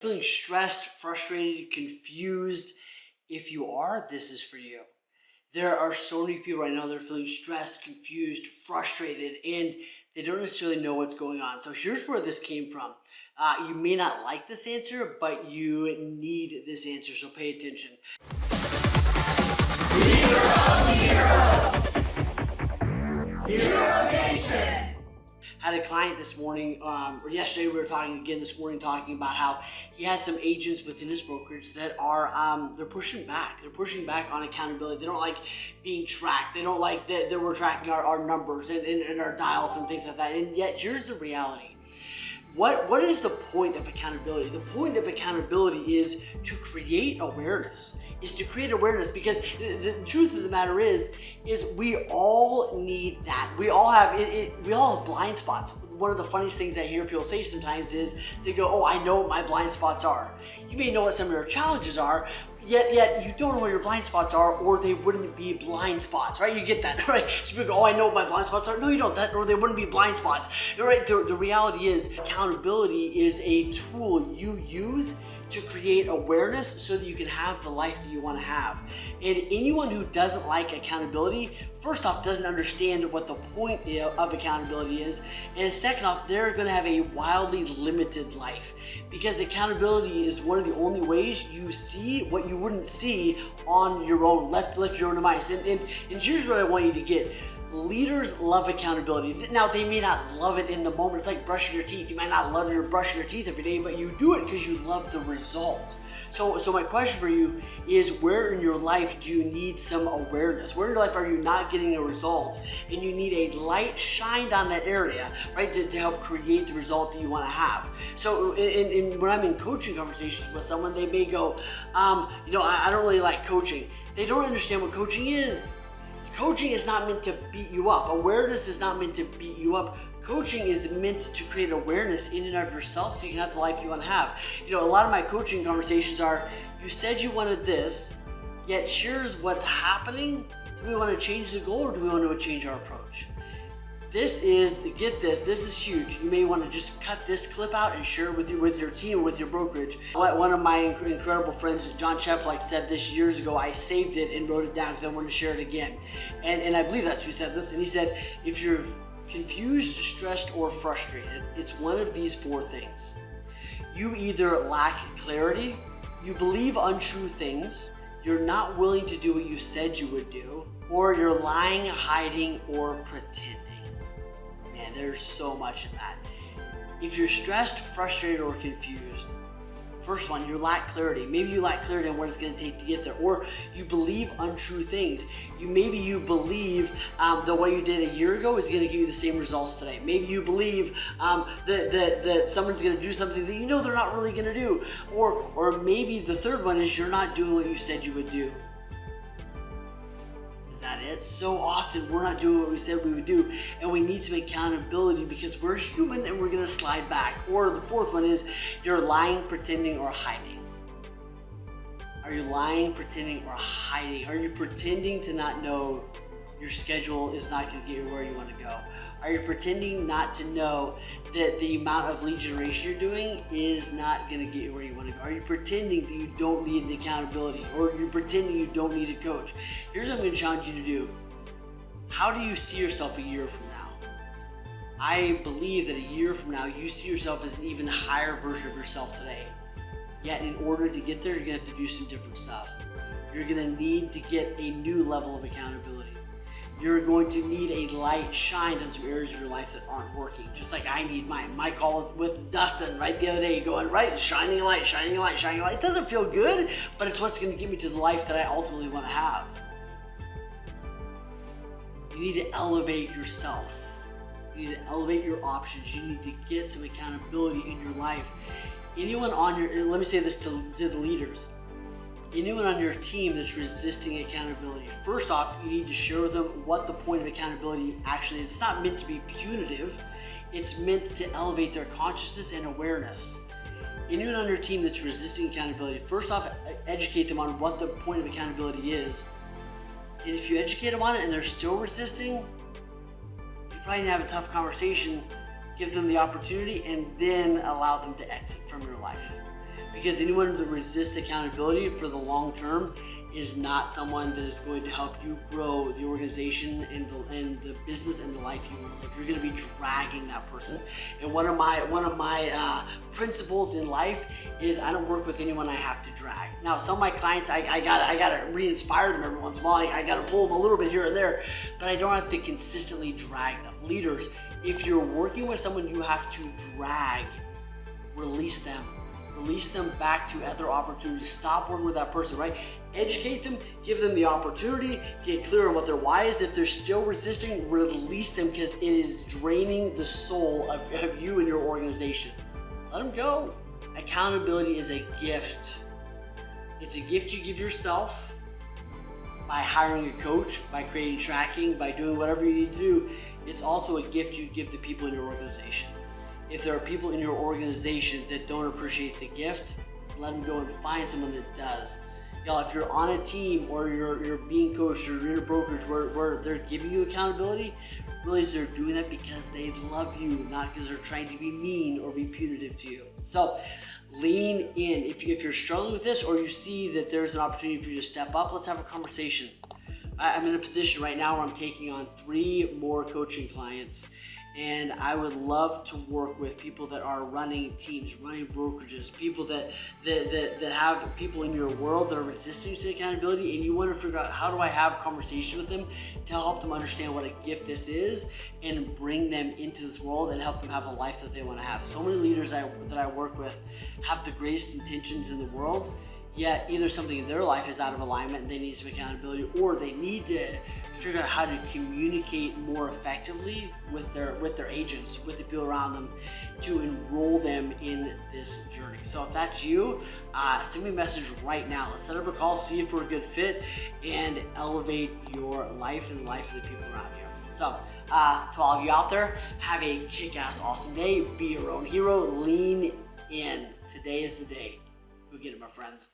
Feeling stressed, frustrated, confused, if you are, this is for you. There are so many people right now that are feeling stressed, confused, frustrated, and they don't necessarily know what's going on. So here's where this came from. You may not like this answer, but you need this answer, so pay attention. Hero Nation! Had a client this morning, or yesterday we were talking again this morning, talking about how he has some agents within his brokerage that are, they're pushing back. They're pushing back on accountability. They don't like being tracked. They don't like that we're tracking our numbers and our dials and things like that. And yet here's the reality. What is the point of accountability? The point of accountability is to create awareness. Because the truth of the matter is we all need that. We all have we all have blind spots. One of the funniest things I hear people say sometimes is they go, "Oh, I know what my blind spots are." You may know what some of your challenges are, yet you don't know what your blind spots are, or they wouldn't be blind spots, right? You get that, right? So people go, "Oh, I know what my blind spots are." No, you don't. Or they wouldn't be blind spots, right? The reality is accountability is a tool you use to create awareness so that you can have the life that you want to have. And anyone who doesn't like accountability, first off, doesn't understand what the point of accountability is, and second off, they're going to have a wildly limited life, because accountability is one of the only ways you see what you wouldn't see on your own, left to your own device. And here's what I want you to get. Leaders love accountability. Now, they may not love it in the moment. It's like brushing your teeth. You might not love brushing your teeth every day, but you do it because you love the result. So my question for you is, where in your life do you need some awareness? Where in your life are you not getting a result and you need a light shined on that area, right, to help create the result that you want to have? So when I'm in coaching conversations with someone, they may go, I don't really like coaching. They don't understand what coaching is. Coaching is not meant to beat you up. Awareness is not meant to beat you up. Coaching is meant to create awareness in and of yourself so you can have the life you want to have. A lot of my coaching conversations are, you said you wanted this, yet here's what's happening. Do we want to change the goal, or do we want to change our approach? This is huge. You may want to just cut this clip out and share it with your team, with your brokerage. One of my incredible friends, John Cheplak, said this years ago. I saved it and wrote it down because I wanted to share it again. And I believe that's who said this. And he said, if you're confused, stressed, or frustrated, it's one of these four things. You either lack clarity, you believe untrue things, you're not willing to do what you said you would do, or you're lying, hiding, or pretending. Man, there's so much in that. If you're stressed, frustrated, or confused, first one, you lack clarity. Maybe you lack clarity on what it's going to take to get there, or you believe untrue things. Maybe you believe that what you did a year ago is going to give you the same results today. Maybe you believe that someone's going to do something that you know they're not really going to do, or maybe the third one is you're not doing what you said you would do. Is that it? So often we're not doing what we said we would do, and we need some accountability because we're human and we're going to slide back. Or the fourth one is you're lying, pretending, or hiding. Are you lying, pretending, or hiding? Are you pretending to not know your schedule is not going to get you where you want to go? Are you pretending not to know that the amount of lead generation you're doing is not going to get you where you want to go? Are you pretending that you don't need an accountability, or you're pretending you don't need a coach? Here's what I'm going to challenge you to do. How do you see yourself a year from now? I believe that a year from now, you see yourself as an even higher version of yourself today. Yet in order to get there, you're going to have to do some different stuff. You're going to need to get a new level of accountability. You're going to need a light shined on some areas of your life that aren't working, just like I need mine. My call with Dustin, right, the other day, going, right, shining a light, shining a light, shining a light. It doesn't feel good, but it's what's going to get me to the life that I ultimately want to have. You need to elevate yourself. You need to elevate your options. You need to get some accountability in your life. Anyone on your, let me say this to the leaders. Anyone on your team that's resisting accountability, first off, you need to share with them what the point of accountability actually is. It's not meant to be punitive. It's meant to elevate their consciousness and awareness. Anyone on your team that's resisting accountability, first off, educate them on what the point of accountability is. And if you educate them on it and they're still resisting, you probably need to have a tough conversation, give them the opportunity, and then allow them to exit from your life. because anyone that resists accountability for the long term is not someone that is going to help you grow the organization and the business and the life you want to live. You're going to be dragging that person. And one of my principles in life is I don't work with anyone I have to drag. Now, some of my clients, I gotta re-inspire them every once in a while. I gotta pull them a little bit here and there, but I don't have to consistently drag them. Leaders, if you're working with someone you have to drag, release them. Release them back to other opportunities. Stop working with that person, right? Educate them, give them the opportunity, get clear on what their why is. If they're still resisting, release them, because it is draining the soul of you and your organization. Let them go. Accountability is a gift. It's a gift you give yourself by hiring a coach, by creating tracking, by doing whatever you need to do. It's also a gift you give the people in your organization. If there are people in your organization that don't appreciate the gift, let them go and find someone that does. Y'all, if you're on a team or you're being coached or you're in a brokerage where they're giving you accountability, realize they're doing that because they love you, not because they're trying to be mean or be punitive to you. So lean in. If you're struggling with this or you see that there's an opportunity for you to step up, let's have a conversation. I'm in a position right now where I'm taking on 3 more coaching clients. And I would love to work with people that are running teams, running brokerages, people that have people in your world that are resisting to accountability, and you want to figure out how do I have a conversation with them to help them understand what a gift this is and bring them into this world and help them have a life that they want to have. So many leaders that I work with have the greatest intentions in the world, yet either something in their life is out of alignment and they need some accountability, or they need to figure out how to communicate more effectively with their agents, with the people around them, to enroll them in this journey. So if that's you, send me a message right now. Let's set up a call, see if we're a good fit, and elevate your life and the life of the people around you. So to all of you out there, have a kick-ass awesome day. Be your own hero. Lean in. Today is the day. Go get it, my friends.